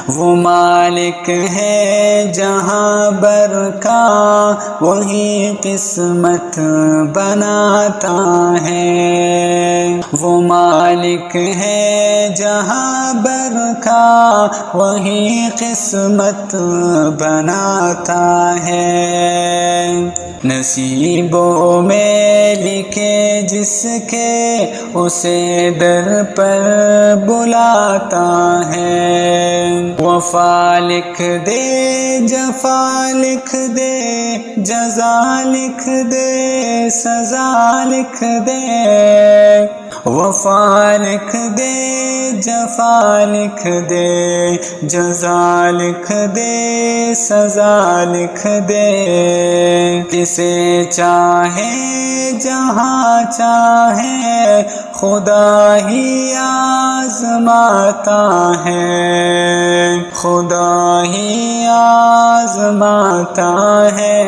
وہ مالک ہے جہاں بر کا، وہی قسمت بناتا ہے۔ وہ مالک ہے جہاں بر کا، وہی قسمت بناتا ہے۔ نصیبوں میں لکھے جس کے، اسے در پر بلاتا ہے۔ وفا لکھ دے، جفا لکھ دے، جزا لکھ دے، سزا لکھ دے۔ وفا لکھ دے، جفا لکھ دے، جزا لکھ دے، سزا لکھ دے۔ جسے چاہے جہاں چاہے، خدا ہی آزماتا ہے، خدا ہی آزماتا ہے۔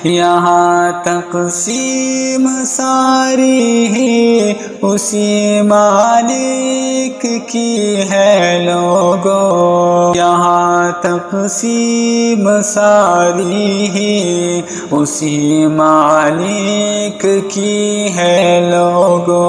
یہاں تقسیم ساری ہی اسی مالک کی ہے لوگو، یہاں تقسیم ساری ہی اسی مالک کی ہے لوگو۔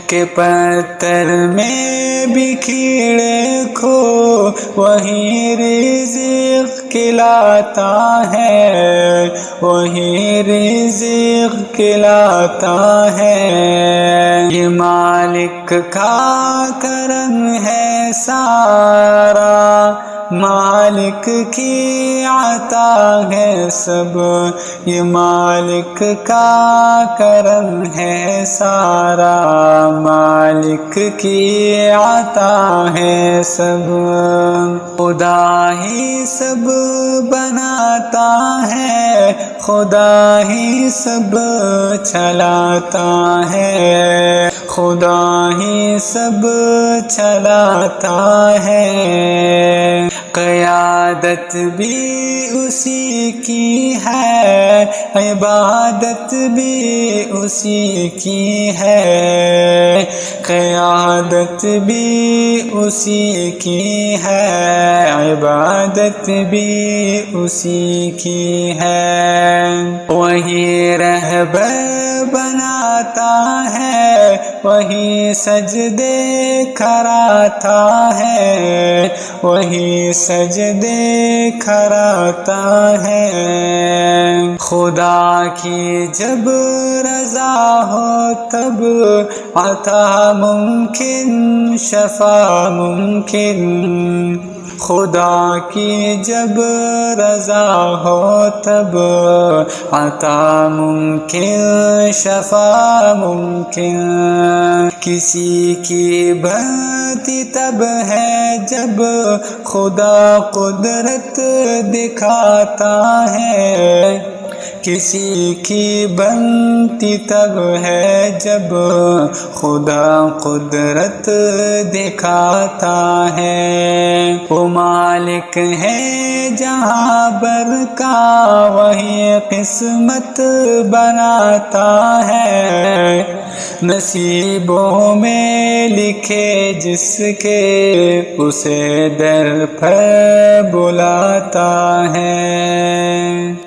کہ پتھر میں بھی کیڑے کھو، وہی رزق کھلاتا ہے، وہی رزق کھلاتا ہے۔ یہ مالک کا کرم ہے سارا، مالک کی عطا ہے سب، یہ مالک کا کرم ہے سارا، مالک کی عطا ہے سب۔ خدا ہی سب بناتا ہے، خدا ہی سب چلاتا ہے، خدا ہی سب چلاتا ہے۔ قیادت بھی اسی کی ہے، عبادت بھی اسی کی ہے، قیادت بھی اسی کی ہے، عبادت بھی اسی کی ہے۔ وہی رہبر بناتا ہے، وہی سجدے کراتا ہے، وہی سجدے کراتا ہے۔ خدا کی جب رضا ہو تب عطا ممکن، شفا ممکن، خدا کی جب رضا ہو تب عطا ممکن، شفا ممکن۔ کسی کی بنتی تب ہے جب خدا قدرت دکھاتا ہے، کسی کی بنتی تب ہے جب خدا قدرت دکھاتا ہے۔ وہ مالک ہے جہاں بر کا، وہی قسمت بناتا ہے۔ نصیبوں میں لکھے جس کے، اسے در پر بلاتا ہے۔